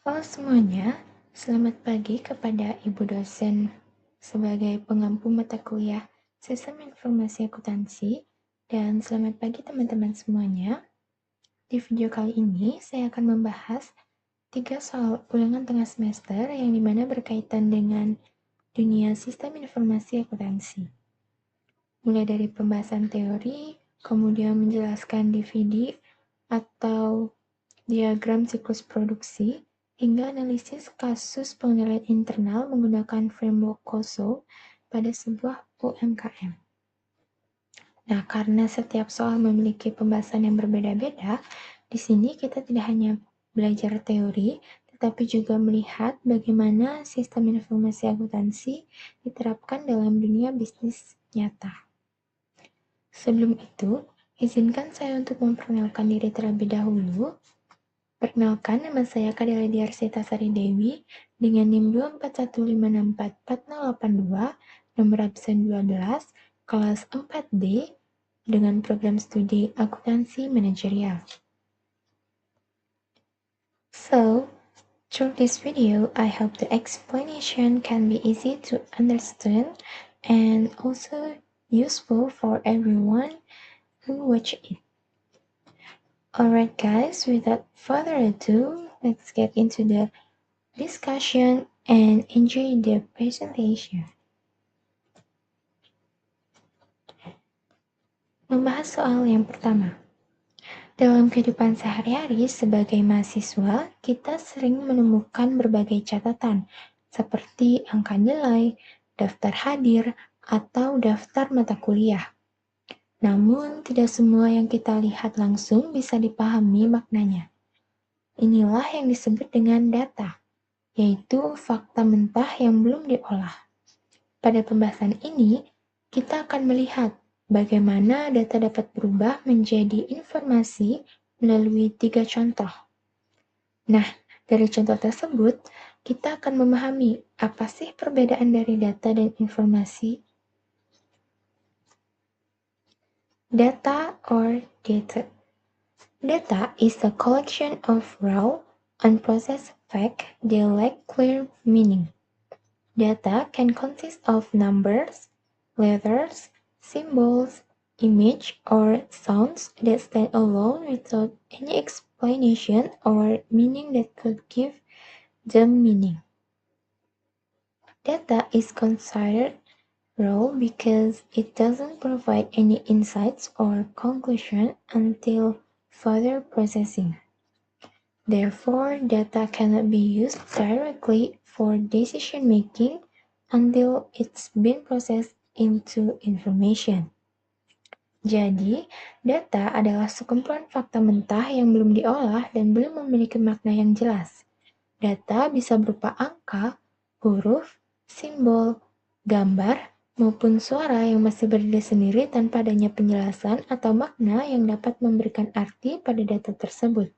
Halo semuanya, selamat pagi kepada Ibu dosen sebagai pengampu mata kuliah Sistem Informasi Akuntansi, dan selamat pagi teman-teman semuanya. Di video kali ini, saya akan membahas 3 soal ulangan tengah semester yang dimana berkaitan dengan dunia Sistem Informasi Akuntansi. Mulai dari pembahasan teori, kemudian menjelaskan DVD atau diagram siklus produksi, hingga analisis kasus penilaian internal menggunakan framework COSO pada sebuah UMKM. Nah, karena setiap soal memiliki pembahasan yang berbeda-beda, di sini kita tidak hanya belajar teori, tetapi juga melihat bagaimana sistem informasi akuntansi diterapkan dalam dunia bisnis nyata. Sebelum itu, izinkan saya untuk memperkenalkan diri terlebih dahulu. Perkenalkan, nama saya Kadela Diarsita Sari Dewi dengan NIM 24156448082, nomor absen 12, kelas 4D, dengan program studi akuntansi manajerial. So, through this video, I hope the explanation can be easy to understand and also useful for everyone who watch it. Alright guys, without further ado, let's get into the discussion and enjoy the presentation. Membahas soal yang pertama. Dalam kehidupan sehari-hari sebagai mahasiswa, kita sering menemukan berbagai catatan, seperti angka nilai, daftar hadir, atau daftar mata kuliah. Namun, tidak semua yang kita lihat langsung bisa dipahami maknanya. Inilah yang disebut dengan data, yaitu fakta mentah yang belum diolah. Pada pembahasan ini, kita akan melihat bagaimana data dapat berubah menjadi informasi melalui 3 contoh. Nah, dari contoh tersebut, kita akan memahami apa sih perbedaan dari data dan informasi. Data or data. Data is a collection of raw, unprocessed facts that lack clear meaning. Data can consist of numbers, letters, symbols, image, or sounds that stand alone without any explanation or meaning that could give them meaning. Data is considered raw because it doesn't provide any insights or conclusion until further processing. Therefore, data cannot be used directly for decision-making until it's been processed into information. Jadi, data adalah sekumpulan fakta mentah yang belum diolah dan belum memiliki makna yang jelas. Data bisa berupa angka, huruf, simbol, gambar, maupun suara yang masih berdiri sendiri tanpa adanya penjelasan atau makna yang dapat memberikan arti pada data tersebut.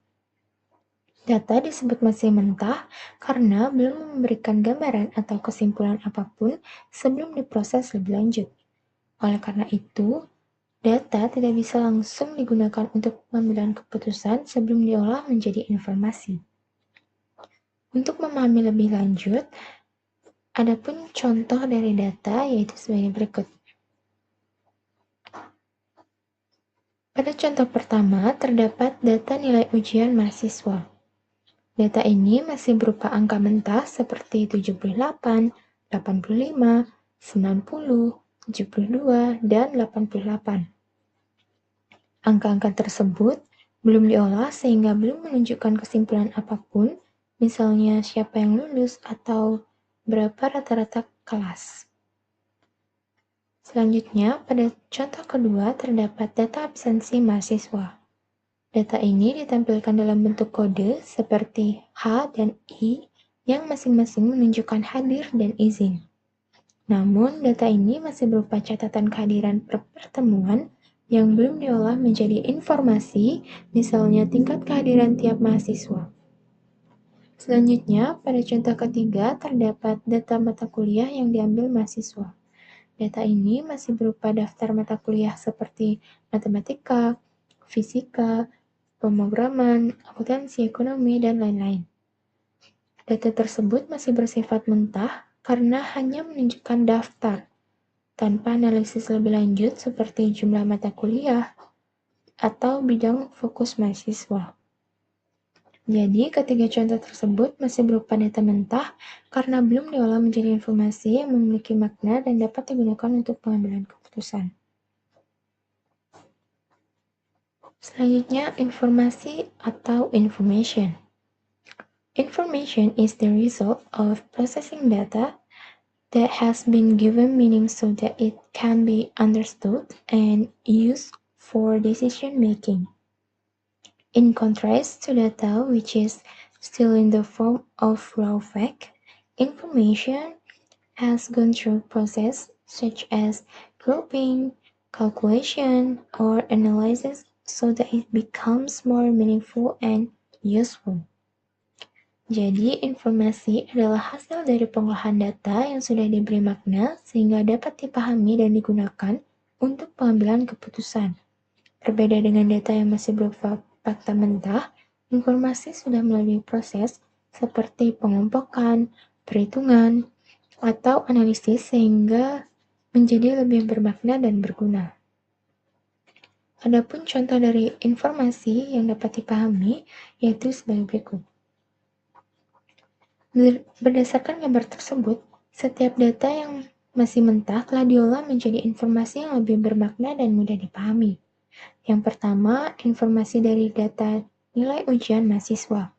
Data disebut masih mentah karena belum memberikan gambaran atau kesimpulan apapun sebelum diproses lebih lanjut. Oleh karena itu, data tidak bisa langsung digunakan untuk pengambilan keputusan sebelum diolah menjadi informasi. Untuk memahami lebih lanjut, adapun contoh dari data yaitu sebagai berikut. Pada contoh pertama, terdapat data nilai ujian mahasiswa. Data ini masih berupa angka mentah seperti 78, 85, 90, 72, dan 88. Angka-angka tersebut belum diolah sehingga belum menunjukkan kesimpulan apapun, misalnya siapa yang lulus atau berapa rata-rata kelas. Selanjutnya, pada contoh kedua terdapat data absensi mahasiswa. Data ini ditampilkan dalam bentuk kode seperti H dan I yang masing-masing menunjukkan hadir dan izin. Namun, data ini masih berupa catatan kehadiran per pertemuan yang belum diolah menjadi informasi, misalnya tingkat kehadiran tiap mahasiswa. Selanjutnya, pada contoh ketiga terdapat data mata kuliah yang diambil mahasiswa. Data ini masih berupa daftar mata kuliah seperti matematika, fisika, pemrograman, akuntansi, ekonomi, dan lain-lain. Data tersebut masih bersifat mentah karena hanya menunjukkan daftar, tanpa analisis lebih lanjut seperti jumlah mata kuliah atau bidang fokus mahasiswa. Jadi, ketiga contoh tersebut masih berupa data mentah karena belum diolah menjadi informasi yang memiliki makna dan dapat digunakan untuk pengambilan keputusan. Selanjutnya, informasi atau information. Information is the result of processing data that has been given meaning so that it can be understood and used for decision making. In contrast to data which is still in the form of raw fact, information has gone through process such as grouping, calculation, or analysis so that it becomes more meaningful and useful. Jadi, informasi adalah hasil dari pengolahan data yang sudah diberi makna sehingga dapat dipahami dan digunakan untuk pengambilan keputusan. Berbeda dengan data yang masih berupa fakta mentah, informasi sudah melalui proses seperti pengelompokan, perhitungan, atau analisis sehingga menjadi lebih bermakna dan berguna. Adapun contoh dari informasi yang dapat dipahami yaitu sebagai berikut. Berdasarkan gambar tersebut, setiap data yang masih mentah telah diolah menjadi informasi yang lebih bermakna dan mudah dipahami. Yang pertama, informasi dari data nilai ujian mahasiswa.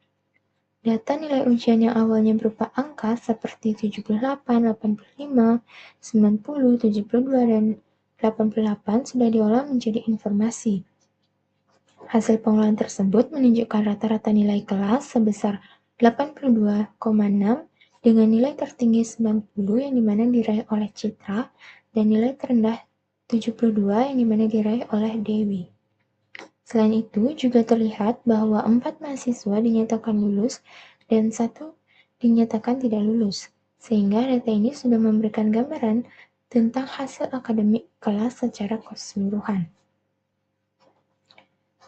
Data nilai ujian yang awalnya berupa angka seperti 78, 85, 90, 72, dan 88 sudah diolah menjadi informasi. Hasil pengolahan tersebut menunjukkan rata-rata nilai kelas sebesar 82,6 dengan nilai tertinggi 90 yang dimana diraih oleh Citra dan nilai terendah 72 yang dimana diraih oleh Dewi. Selain itu, juga terlihat bahwa 4 mahasiswa dinyatakan lulus dan 1 dinyatakan tidak lulus, sehingga data ini sudah memberikan gambaran tentang hasil akademik kelas secara keseluruhan.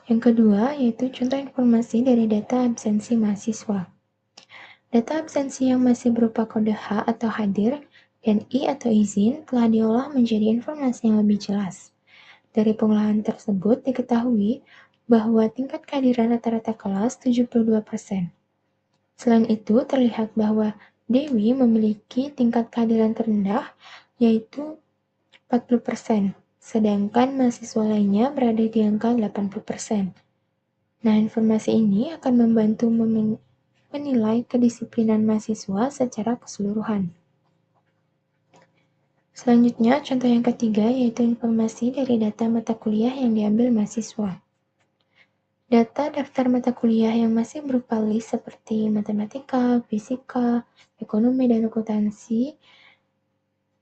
Yang kedua, yaitu contoh informasi dari data absensi mahasiswa. Data absensi yang masih berupa kode H atau hadir dan I atau izin telah diolah menjadi informasi yang lebih jelas. Dari pengolahan tersebut diketahui bahwa tingkat kehadiran rata-rata kelas 72%. Selain itu, terlihat bahwa Dewi memiliki tingkat kehadiran terendah, yaitu 40%, sedangkan mahasiswa lainnya berada di angka 80%. Nah, informasi ini akan membantu menilai kedisiplinan mahasiswa secara keseluruhan. Selanjutnya, contoh yang ketiga yaitu informasi dari data mata kuliah yang diambil mahasiswa. Data daftar mata kuliah yang masih berupa list seperti matematika, fisika, ekonomi, dan akuntansi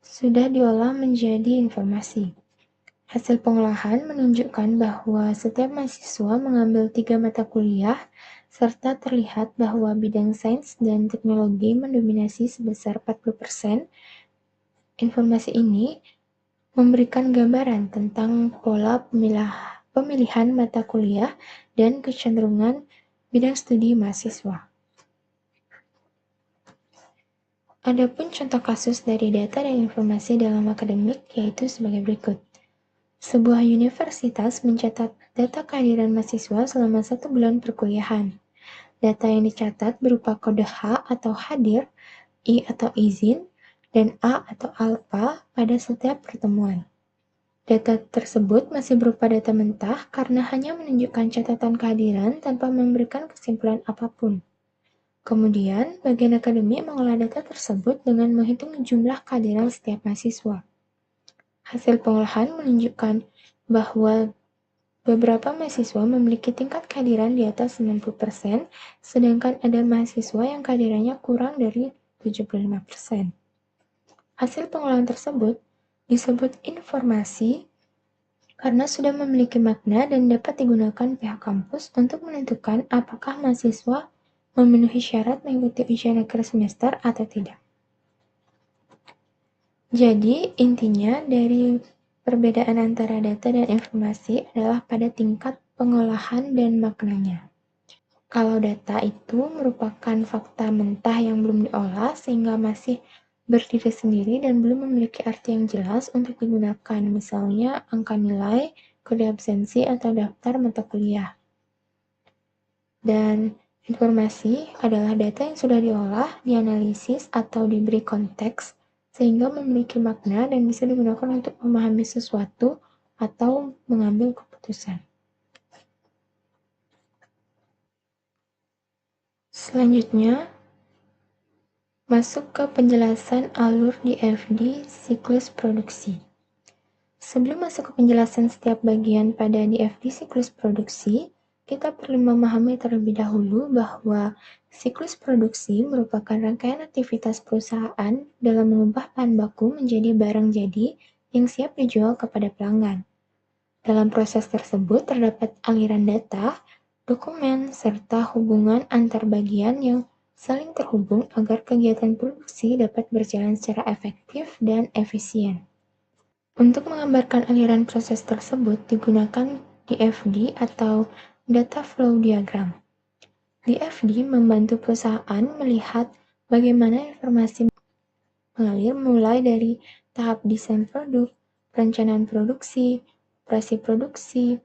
sudah diolah menjadi informasi. Hasil pengolahan menunjukkan bahwa setiap mahasiswa mengambil 3 mata kuliah, serta terlihat bahwa bidang sains dan teknologi mendominasi sebesar 40%. Informasi ini memberikan gambaran tentang pola pemilihan mata kuliah dan kecenderungan bidang studi mahasiswa. Adapun contoh kasus dari data dan informasi dalam akademik yaitu sebagai berikut. Sebuah universitas mencatat data kehadiran mahasiswa selama 1 bulan perkuliahan. Data yang dicatat berupa kode H atau hadir, I atau izin, dan A atau alpha pada setiap pertemuan. Data tersebut masih berupa data mentah karena hanya menunjukkan catatan kehadiran tanpa memberikan kesimpulan apapun. Kemudian, bagian akademik mengolah data tersebut dengan menghitung jumlah kehadiran setiap mahasiswa. Hasil pengolahan menunjukkan bahwa beberapa mahasiswa memiliki tingkat kehadiran di atas 90%, sedangkan ada mahasiswa yang kehadirannya kurang dari 75%. Hasil pengolahan tersebut disebut informasi karena sudah memiliki makna dan dapat digunakan pihak kampus untuk menentukan apakah mahasiswa memenuhi syarat mengikuti ujian akhir semester atau tidak. Jadi, intinya dari perbedaan antara data dan informasi adalah pada tingkat pengolahan dan maknanya. Kalau data itu merupakan fakta mentah yang belum diolah sehingga masih berdiri sendiri dan belum memiliki arti yang jelas untuk digunakan, misalnya angka nilai, kode absensi, atau daftar mata kuliah. Dan informasi adalah data yang sudah diolah, dianalisis, atau diberi konteks sehingga memiliki makna dan bisa digunakan untuk memahami sesuatu atau mengambil keputusan. Selanjutnya, masuk ke penjelasan alur DFD siklus produksi. Sebelum masuk ke penjelasan setiap bagian pada DFD siklus produksi, kita perlu memahami terlebih dahulu bahwa siklus produksi merupakan rangkaian aktivitas perusahaan dalam mengubah bahan baku menjadi barang jadi yang siap dijual kepada pelanggan. Dalam proses tersebut terdapat aliran data, dokumen, serta hubungan antar bagian yang saling terhubung agar kegiatan produksi dapat berjalan secara efektif dan efisien. Untuk menggambarkan aliran proses tersebut digunakan DFD atau Data Flow Diagram. DFD membantu perusahaan melihat bagaimana informasi mengalir mulai dari tahap desain produk, perencanaan produksi, operasi produksi,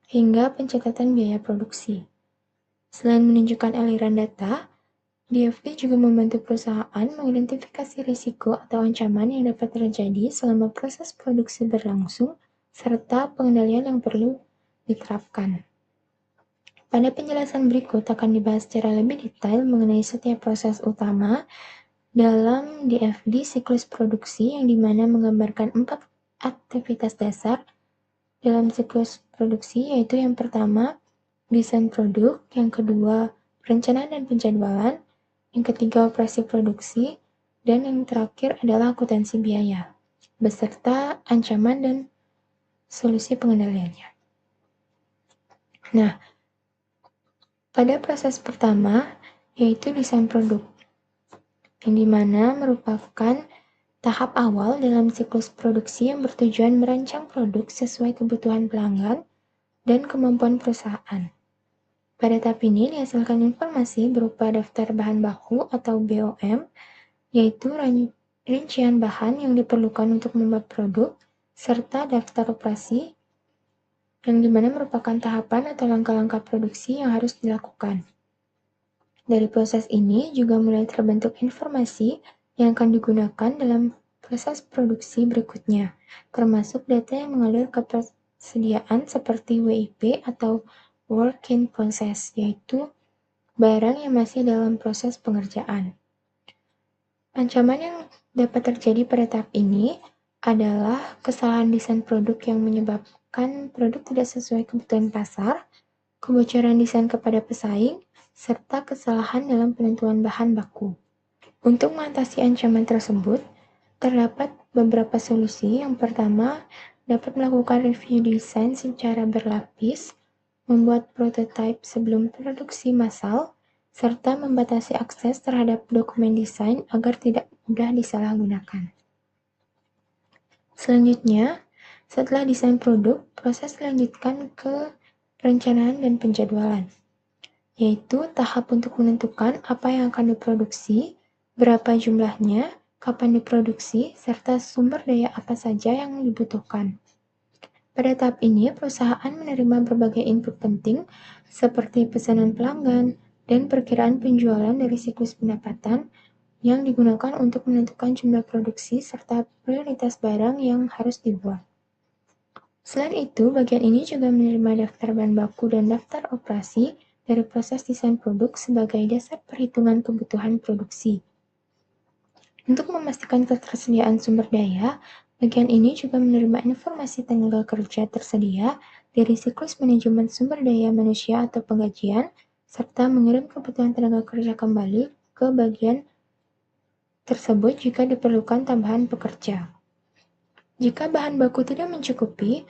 hingga pencatatan biaya produksi. Selain menunjukkan aliran data, DFD juga membantu perusahaan mengidentifikasi risiko atau ancaman yang dapat terjadi selama proses produksi berlangsung, serta pengendalian yang perlu diterapkan. Pada penjelasan berikut akan dibahas secara lebih detail mengenai setiap proses utama dalam DFD siklus produksi yang dimana menggambarkan 4 aktivitas dasar dalam siklus produksi, yaitu yang pertama, desain produk, yang kedua, perencanaan dan penjadwalan, yang ketiga, operasi produksi, dan yang terakhir adalah akuntansi biaya, beserta ancaman dan solusi pengendaliannya. Nah, pada proses pertama, yaitu desain produk, yang dimana merupakan tahap awal dalam siklus produksi yang bertujuan merancang produk sesuai kebutuhan pelanggan dan kemampuan perusahaan. Pada tahap ini dihasilkan informasi berupa daftar bahan baku atau BOM, yaitu rincian bahan yang diperlukan untuk membuat produk, serta daftar operasi, yang dimana merupakan tahapan atau langkah-langkah produksi yang harus dilakukan. Dari proses ini juga mulai terbentuk informasi yang akan digunakan dalam proses produksi berikutnya, termasuk data yang mengalir ke persediaan seperti WIP atau work in process, yaitu barang yang masih dalam proses pengerjaan. Ancaman yang dapat terjadi pada tahap ini adalah kesalahan desain produk yang menyebabkan produk tidak sesuai kebutuhan pasar, kebocoran desain kepada pesaing, serta kesalahan dalam penentuan bahan baku. Untuk mengatasi ancaman tersebut, terdapat beberapa solusi. Yang pertama, dapat melakukan review desain secara berlapis, membuat prototipe sebelum produksi massal, serta membatasi akses terhadap dokumen desain agar tidak mudah disalahgunakan. Selanjutnya, setelah desain produk, proses dilanjutkan ke perencanaan dan penjadwalan, yaitu tahap untuk menentukan apa yang akan diproduksi, berapa jumlahnya, kapan diproduksi, serta sumber daya apa saja yang dibutuhkan. Pada tahap ini, perusahaan menerima berbagai input penting seperti pesanan pelanggan dan perkiraan penjualan dari siklus pendapatan yang digunakan untuk menentukan jumlah produksi serta prioritas barang yang harus dibuat. Selain itu, bagian ini juga menerima daftar bahan baku dan daftar operasi dari proses desain produk sebagai dasar perhitungan kebutuhan produksi. Untuk memastikan ketersediaan sumber daya, bagian ini juga menerima informasi tenaga kerja tersedia dari siklus manajemen sumber daya manusia atau penggajian, serta mengirim kebutuhan tenaga kerja kembali ke bagian tersebut jika diperlukan tambahan pekerja. Jika bahan baku tidak mencukupi,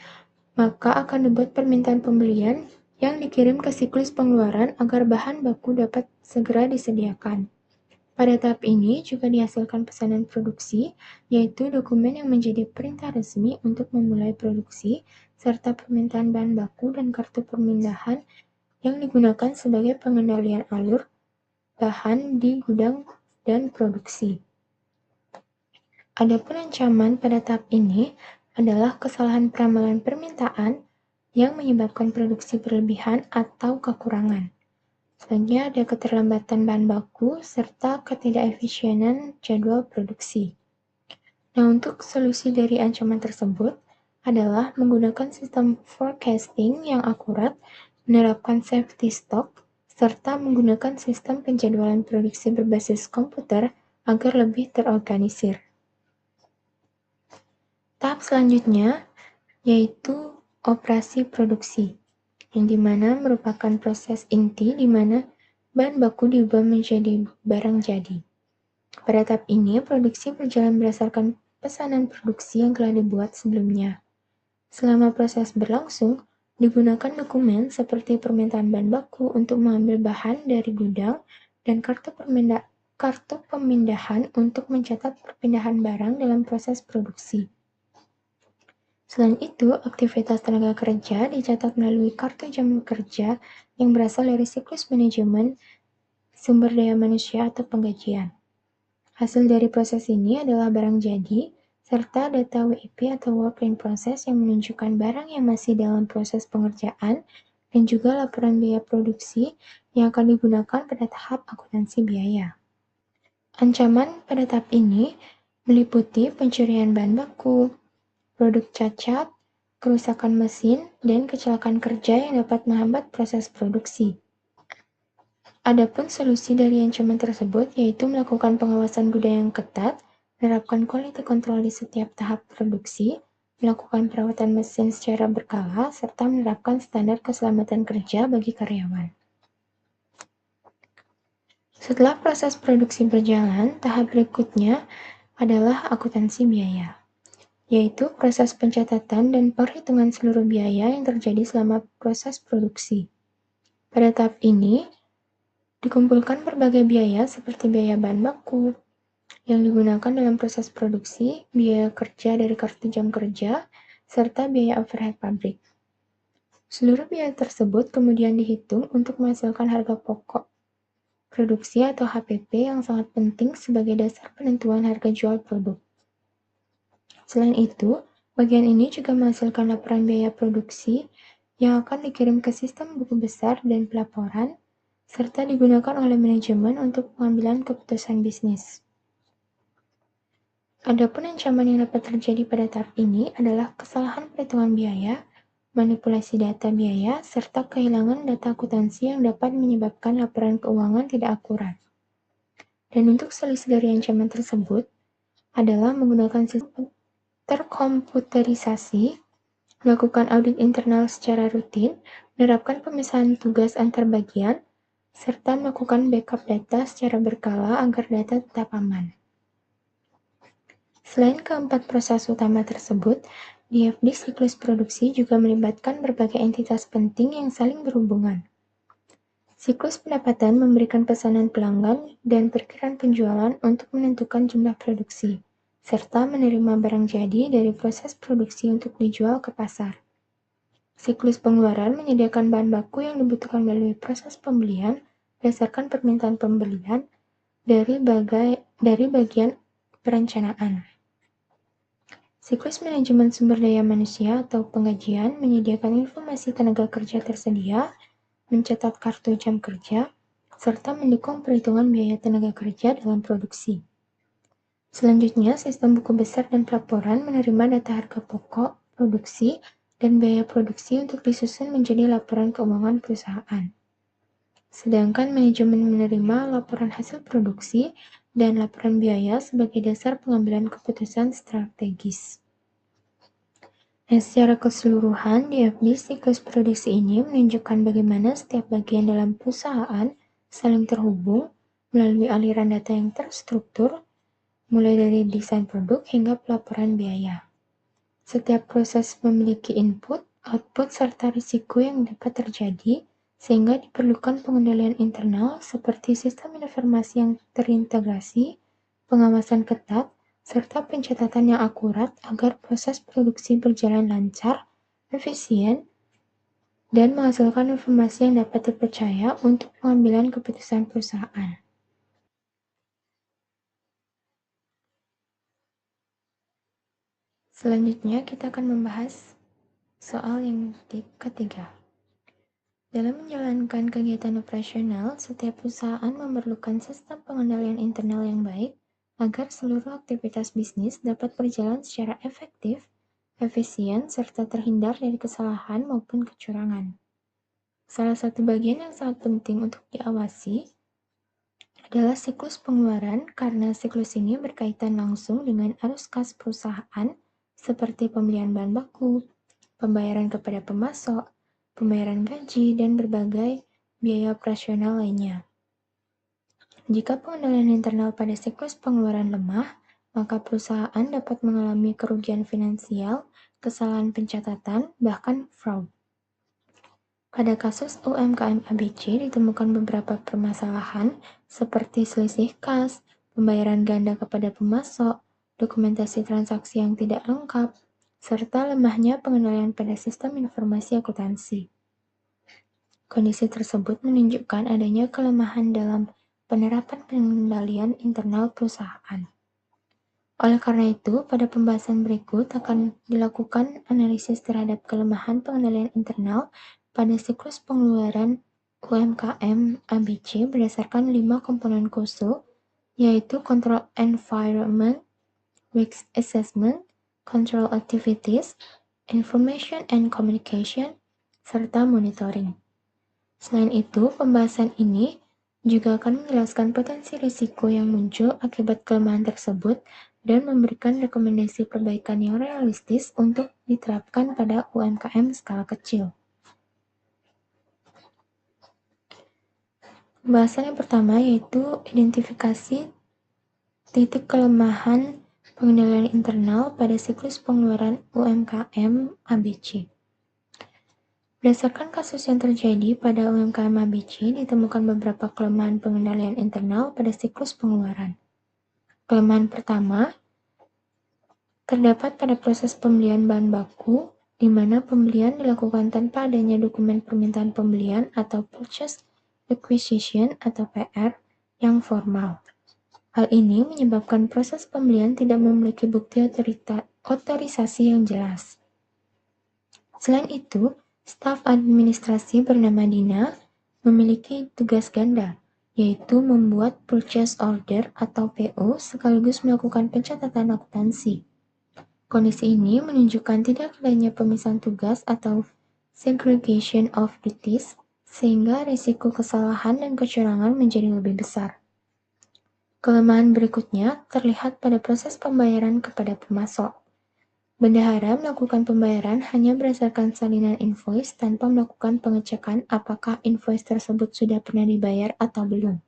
maka akan dibuat permintaan pembelian yang dikirim ke siklus pengeluaran agar bahan baku dapat segera disediakan. Pada tahap ini juga dihasilkan pesanan produksi, yaitu dokumen yang menjadi perintah resmi untuk memulai produksi, serta permintaan bahan baku dan kartu permintaan yang digunakan sebagai pengendalian alur bahan di gudang dan produksi. Adapun ancaman pada tahap ini adalah kesalahan peramalan permintaan yang menyebabkan produksi berlebihan atau kekurangan. Selanjutnya ada keterlambatan bahan baku serta ketidakefisienan jadwal produksi. Nah, untuk solusi dari ancaman tersebut adalah menggunakan sistem forecasting yang akurat, menerapkan safety stock, serta menggunakan sistem penjadwalan produksi berbasis komputer agar lebih terorganisir. Tahap selanjutnya yaitu operasi produksi, yang dimana merupakan proses inti di mana bahan baku diubah menjadi barang jadi. Pada tahap ini, produksi berjalan berdasarkan pesanan produksi yang telah dibuat sebelumnya. Selama proses berlangsung, digunakan dokumen seperti permintaan bahan baku untuk mengambil bahan dari gudang dan kartu pemindahan untuk mencatat perpindahan barang dalam proses produksi. Selain itu, aktivitas tenaga kerja dicatat melalui kartu jam kerja yang berasal dari siklus manajemen sumber daya manusia atau penggajian. Hasil dari proses ini adalah barang jadi, serta data WIP atau work in process yang menunjukkan barang yang masih dalam proses pengerjaan, dan juga laporan biaya produksi yang akan digunakan pada tahap akuntansi biaya. Ancaman pada tahap ini meliputi pencurian bahan baku, produk cacat, kerusakan mesin, dan kecelakaan kerja yang dapat menghambat proses produksi. Adapun solusi dari ancaman tersebut yaitu melakukan pengawasan gudang yang ketat, menerapkan quality control di setiap tahap produksi, melakukan perawatan mesin secara berkala, serta menerapkan standar keselamatan kerja bagi karyawan. Setelah proses produksi berjalan, tahap berikutnya adalah akuntansi biaya, yaitu proses pencatatan dan perhitungan seluruh biaya yang terjadi selama proses produksi. Pada tahap ini, dikumpulkan berbagai biaya seperti biaya bahan baku yang digunakan dalam proses produksi, biaya kerja dari kartu jam kerja, serta biaya overhead pabrik. Seluruh biaya tersebut kemudian dihitung untuk menghasilkan harga pokok produksi atau HPP yang sangat penting sebagai dasar penentuan harga jual produk. Selain itu, bagian ini juga menghasilkan laporan biaya produksi yang akan dikirim ke sistem buku besar dan pelaporan, serta digunakan oleh manajemen untuk pengambilan keputusan bisnis. Adapun ancaman yang dapat terjadi pada tahap ini adalah kesalahan perhitungan biaya, manipulasi data biaya, serta kehilangan data akuntansi yang dapat menyebabkan laporan keuangan tidak akurat. Dan untuk solusi dari ancaman tersebut adalah menggunakan sistem terkomputerisasi, melakukan audit internal secara rutin, menerapkan pemisahan tugas antar bagian, serta melakukan backup data secara berkala agar data tetap aman. Selain keempat proses utama tersebut, DFD siklus produksi juga melibatkan berbagai entitas penting yang saling berhubungan. Siklus pendapatan memberikan pesanan pelanggan dan perkiraan penjualan untuk menentukan jumlah produksi, serta menerima barang jadi dari proses produksi untuk dijual ke pasar. Siklus pengeluaran menyediakan bahan baku yang dibutuhkan melalui proses pembelian berdasarkan permintaan pembelian dari bagian perencanaan. Siklus manajemen sumber daya manusia atau penggajian menyediakan informasi tenaga kerja tersedia, mencatat kartu jam kerja, serta mendukung perhitungan biaya tenaga kerja dalam produksi. Selanjutnya, sistem buku besar dan pelaporan menerima data harga pokok, produksi, dan biaya produksi untuk disusun menjadi laporan keuangan perusahaan. Sedangkan manajemen menerima laporan hasil produksi dan laporan biaya sebagai dasar pengambilan keputusan strategis. Nah, secara keseluruhan, DFD siklus produksi ini menunjukkan bagaimana setiap bagian dalam perusahaan saling terhubung melalui aliran data yang terstruktur, mulai dari desain produk hingga pelaporan biaya. Setiap proses memiliki input, output, serta risiko yang dapat terjadi, sehingga diperlukan pengendalian internal seperti sistem informasi yang terintegrasi, pengawasan ketat, serta pencatatan yang akurat agar proses produksi berjalan lancar, efisien, dan menghasilkan informasi yang dapat dipercaya untuk pengambilan keputusan perusahaan. Selanjutnya, kita akan membahas soal yang ketiga. Dalam menjalankan kegiatan operasional, setiap perusahaan memerlukan sistem pengendalian internal yang baik agar seluruh aktivitas bisnis dapat berjalan secara efektif, efisien, serta terhindar dari kesalahan maupun kecurangan. Salah satu bagian yang sangat penting untuk diawasi adalah siklus pengeluaran, karena siklus ini berkaitan langsung dengan arus kas perusahaan seperti pembelian bahan baku, pembayaran kepada pemasok, pembayaran gaji, dan berbagai biaya operasional lainnya. Jika pengendalian internal pada siklus pengeluaran lemah, maka perusahaan dapat mengalami kerugian finansial, kesalahan pencatatan, bahkan fraud. Pada kasus UMKM ABC ditemukan beberapa permasalahan seperti selisih kas, pembayaran ganda kepada pemasok, dokumentasi transaksi yang tidak lengkap, serta lemahnya pengendalian pada sistem informasi akuntansi. Kondisi tersebut menunjukkan adanya kelemahan dalam penerapan pengendalian internal perusahaan. Oleh karena itu, pada pembahasan berikut akan dilakukan analisis terhadap kelemahan pengendalian internal pada siklus pengeluaran UMKM ABC berdasarkan 5 komponen KOSO, yaitu Control Environment, Risk Assessment, Control Activities, Information and Communication, serta Monitoring. Selain itu, pembahasan ini juga akan menjelaskan potensi risiko yang muncul akibat kelemahan tersebut dan memberikan rekomendasi perbaikan yang realistis untuk diterapkan pada UMKM skala kecil. Pembahasan yang pertama yaitu identifikasi titik kelemahan pengendalian internal pada siklus pengeluaran UMKM ABC. Berdasarkan kasus yang terjadi pada UMKM ABC, ditemukan beberapa kelemahan pengendalian internal pada siklus pengeluaran. Kelemahan pertama terdapat pada proses pembelian bahan baku, di mana pembelian dilakukan tanpa adanya dokumen permintaan pembelian atau Purchase Requisition atau PR yang formal. Hal ini menyebabkan proses pembelian tidak memiliki bukti otorisasi yang jelas. Selain itu, staf administrasi bernama Dina memiliki tugas ganda, yaitu membuat purchase order atau PO sekaligus melakukan pencatatan akuntansi. Kondisi ini menunjukkan tidak adanya pemisahan tugas atau segregation of duties, sehingga risiko kesalahan dan kecurangan menjadi lebih besar. Kelemahan berikutnya terlihat pada proses pembayaran kepada pemasok. Bendahara melakukan pembayaran hanya berdasarkan salinan invoice tanpa melakukan pengecekan apakah invoice tersebut sudah pernah dibayar atau belum.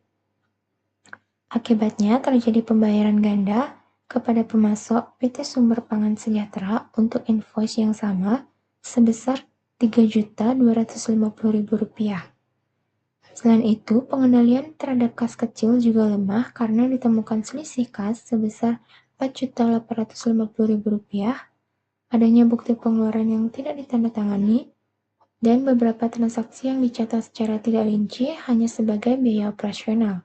Akibatnya terjadi pembayaran ganda kepada pemasok PT Sumber Pangan Sejahtera untuk invoice yang sama sebesar Rp3.250.000. Selain itu, pengendalian terhadap kas kecil juga lemah karena ditemukan selisih kas sebesar Rp4.850.000, adanya bukti pengeluaran yang tidak ditandatangani, dan beberapa transaksi yang dicatat secara tidak rinci hanya sebagai biaya operasional.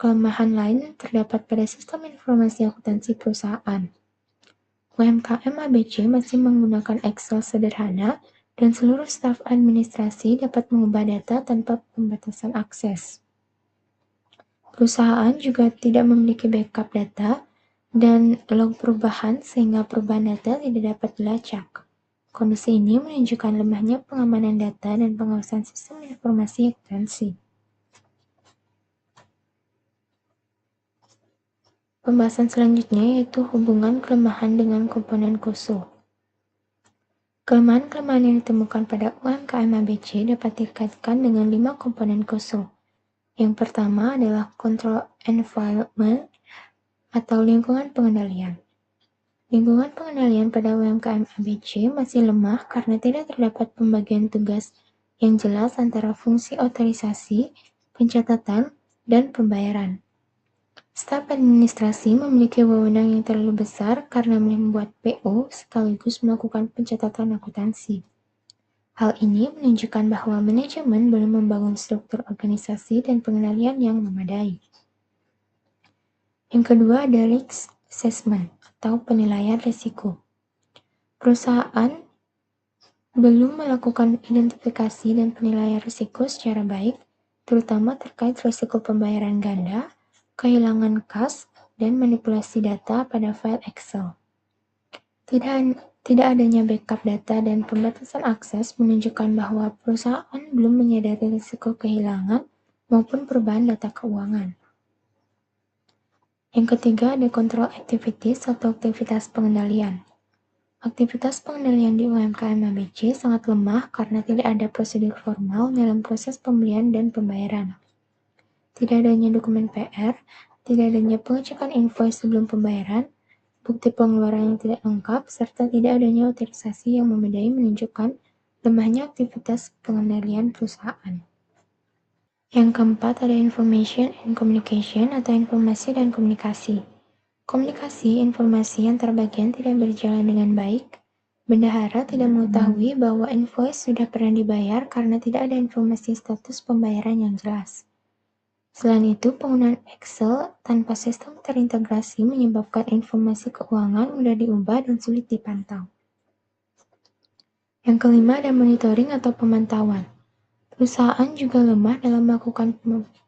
Kelemahan lain terdapat pada sistem informasi akuntansi perusahaan. UMKM ABC masih menggunakan Excel sederhana dan seluruh staf administrasi dapat mengubah data tanpa pembatasan akses. Perusahaan juga tidak memiliki backup data dan log perubahan sehingga perubahan data tidak dapat dilacak. Kondisi ini menunjukkan lemahnya pengamanan data dan pengawasan sistem informasi akuntansi. Pembahasan selanjutnya yaitu hubungan kelemahan dengan komponen KOSO. Kelemahan-kelemahan yang ditemukan pada UMKM ABC dapat dikaitkan dengan 5 komponen KOSO. Yang pertama adalah Control Environment atau lingkungan pengendalian. Lingkungan pengendalian pada UMKM ABC masih lemah karena tidak terdapat pembagian tugas yang jelas antara fungsi otorisasi, pencatatan, dan pembayaran. Staf administrasi memiliki wewenang yang terlalu besar karena membuat PO sekaligus melakukan pencatatan akuntansi. Hal ini menunjukkan bahwa manajemen belum membangun struktur organisasi dan pengendalian yang memadai. Yang kedua ada risk assessment atau penilaian risiko. Perusahaan belum melakukan identifikasi dan penilaian risiko secara baik, terutama terkait risiko pembayaran ganda, kehilangan kas, dan manipulasi data pada file Excel. Tidak adanya backup data dan pembatasan akses menunjukkan bahwa perusahaan belum menyadari risiko kehilangan maupun perubahan data keuangan. Yang ketiga ada control activities atau aktivitas pengendalian. Aktivitas pengendalian di UMKM ABC sangat lemah karena tidak ada prosedur formal dalam proses pembelian dan pembayaran. Tidak adanya dokumen PR, tidak adanya pengecekan invoice sebelum pembayaran, bukti pengeluaran yang tidak lengkap, serta tidak adanya otorisasi yang memadai menunjukkan lemahnya aktivitas pengendalian perusahaan. Yang keempat ada information and communication atau informasi dan komunikasi. Komunikasi informasi antar bagian tidak berjalan dengan baik. Bendahara tidak mengetahui bahwa invoice sudah pernah dibayar karena tidak ada informasi status pembayaran yang jelas. Selain itu, penggunaan Excel tanpa sistem terintegrasi menyebabkan informasi keuangan mudah diubah dan sulit dipantau. Yang kelima ada monitoring atau pemantauan. Perusahaan juga lemah dalam melakukan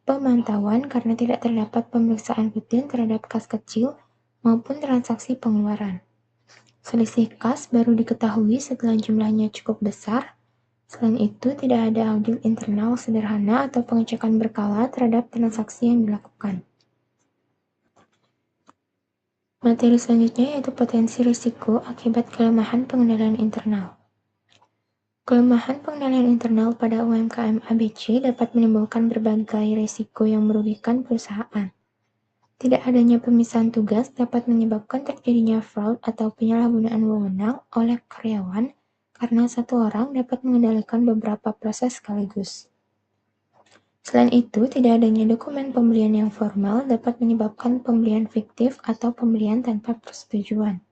pemantauan karena tidak terdapat pemeriksaan rutin terhadap kas kecil maupun transaksi pengeluaran. Selisih kas baru diketahui setelah jumlahnya cukup besar. Selain itu, tidak ada audit internal sederhana atau pengecekan berkala terhadap transaksi yang dilakukan. Materi selanjutnya yaitu potensi risiko akibat kelemahan pengendalian internal. Kelemahan pengendalian internal pada UMKM ABC dapat menimbulkan berbagai risiko yang merugikan perusahaan. Tidak adanya pemisahan tugas dapat menyebabkan terjadinya fraud atau penyalahgunaan wewenang oleh karyawan karena satu orang dapat mengendalikan beberapa proses sekaligus. Selain itu, tidak adanya dokumen pembelian yang formal dapat menyebabkan pembelian fiktif atau pembelian tanpa persetujuan.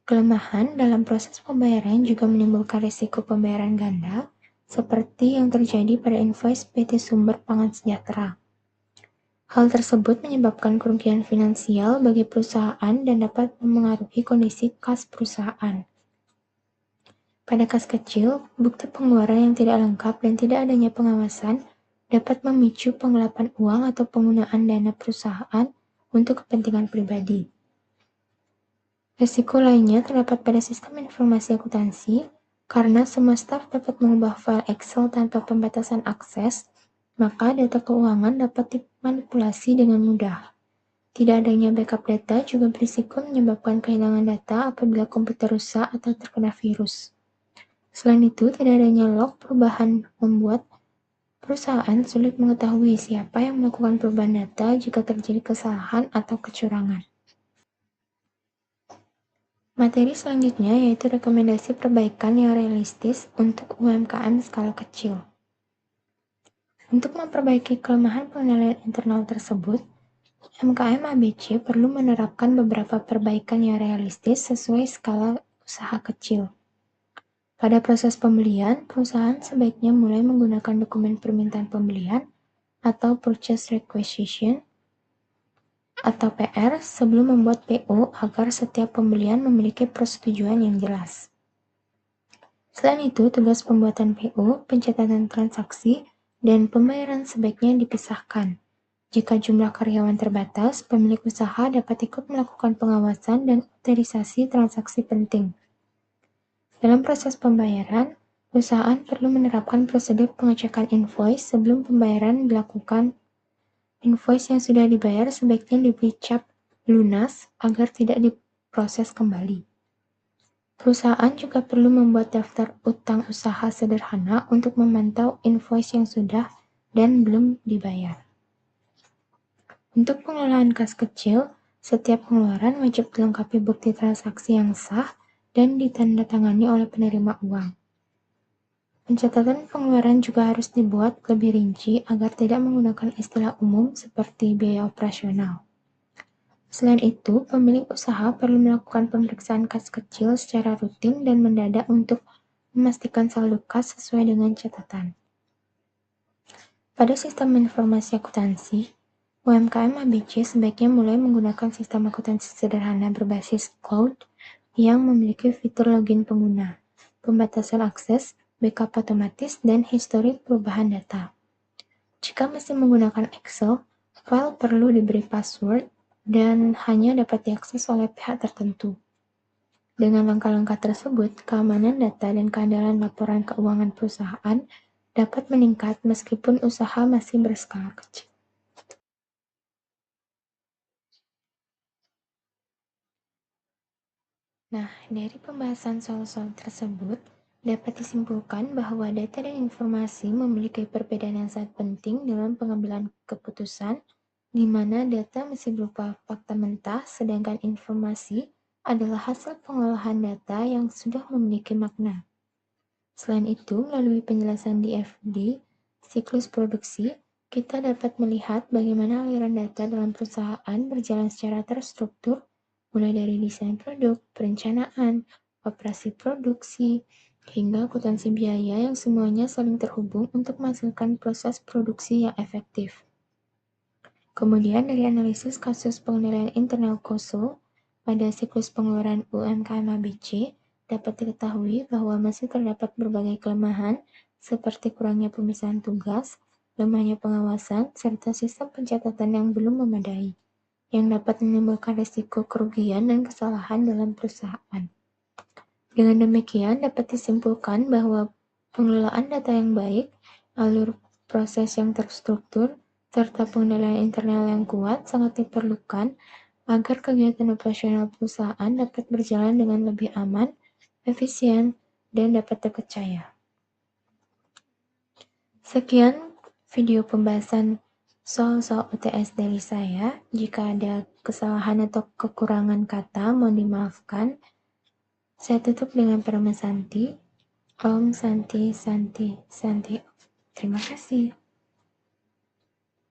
Kelemahan dalam proses pembayaran juga menimbulkan risiko pembayaran ganda, seperti yang terjadi pada invoice PT Sumber Pangan Sejahtera. Hal tersebut menyebabkan kerugian finansial bagi perusahaan dan dapat memengaruhi kondisi kas perusahaan. Pada kas kecil, bukti pengeluaran yang tidak lengkap dan tidak adanya pengawasan dapat memicu penggelapan uang atau penggunaan dana perusahaan untuk kepentingan pribadi. Risiko lainnya terdapat pada sistem informasi akuntansi, karena semua staf dapat mengubah file Excel tanpa pembatasan akses, maka data keuangan dapat dimanipulasi dengan mudah. Tidak adanya backup data juga berisiko menyebabkan kehilangan data apabila komputer rusak atau terkena virus. Selain itu, tidak adanya log perubahan membuat perusahaan sulit mengetahui siapa yang melakukan perubahan data jika terjadi kesalahan atau kecurangan. Materi selanjutnya yaitu rekomendasi perbaikan yang realistis untuk UMKM skala kecil. Untuk memperbaiki kelemahan pengendalian internal tersebut, UMKM ABC perlu menerapkan beberapa perbaikan yang realistis sesuai skala usaha kecil. Pada proses pembelian, perusahaan sebaiknya mulai menggunakan dokumen permintaan pembelian atau Purchase Requisition atau PR sebelum membuat PO agar setiap pembelian memiliki persetujuan yang jelas. Selain itu, tugas pembuatan PO, pencatatan transaksi, dan pembayaran sebaiknya dipisahkan. Jika jumlah karyawan terbatas, pemilik usaha dapat ikut melakukan pengawasan dan otorisasi transaksi penting. Dalam proses pembayaran, perusahaan perlu menerapkan prosedur pengecekan invoice sebelum pembayaran dilakukan. Invoice yang sudah dibayar sebaiknya diberi cap lunas agar tidak diproses kembali. Perusahaan juga perlu membuat daftar utang usaha sederhana untuk memantau invoice yang sudah dan belum dibayar. Untuk pengelolaan kas kecil, setiap pengeluaran wajib dilengkapi bukti transaksi yang sah dan ditandatangani oleh penerima uang. Pencatatan pengeluaran juga harus dibuat lebih rinci agar tidak menggunakan istilah umum seperti biaya operasional. Selain itu, pemilik usaha perlu melakukan pemeriksaan kas kecil secara rutin dan mendadak untuk memastikan saldo kas sesuai dengan catatan. Pada sistem informasi akuntansi, UMKM ABC sebaiknya mulai menggunakan sistem akuntansi sederhana berbasis cloud yang memiliki fitur login pengguna, pembatasan akses, backup otomatis, dan histori perubahan data. Jika masih menggunakan Excel, file perlu diberi password dan hanya dapat diakses oleh pihak tertentu. Dengan langkah-langkah tersebut, keamanan data dan keandalan laporan keuangan perusahaan dapat meningkat meskipun usaha masih berskala kecil. Nah, dari pembahasan soal-soal tersebut, dapat disimpulkan bahwa data dan informasi memiliki perbedaan yang sangat penting dalam pengambilan keputusan, di mana data masih berupa fakta mentah, sedangkan informasi adalah hasil pengolahan data yang sudah memiliki makna. Selain itu, melalui penjelasan di FD, siklus produksi, kita dapat melihat bagaimana aliran data dalam perusahaan berjalan secara terstruktur, mulai dari desain produk, perencanaan, operasi produksi, hingga akuntansi biaya yang semuanya saling terhubung untuk menghasilkan proses produksi yang efektif. Kemudian dari analisis kasus pengendalian internal COSO pada siklus pengeluaran UMKM ABC, dapat diketahui bahwa masih terdapat berbagai kelemahan seperti kurangnya pemisahan tugas, lemahnya pengawasan, serta sistem pencatatan yang belum memadai, yang dapat menimbulkan risiko kerugian dan kesalahan dalam perusahaan. Dengan demikian, dapat disimpulkan bahwa pengelolaan data yang baik, alur proses yang terstruktur, serta pengendalian internal yang kuat sangat diperlukan agar kegiatan operasional perusahaan dapat berjalan dengan lebih aman, efisien, dan dapat terpercaya. Sekian video pembahasan soal-soal UTS dari saya. Jika ada kesalahan atau kekurangan kata, mohon dimaafkan. Saya tutup dengan Parama Santi. Om Santi Santi Santi. Terima kasih.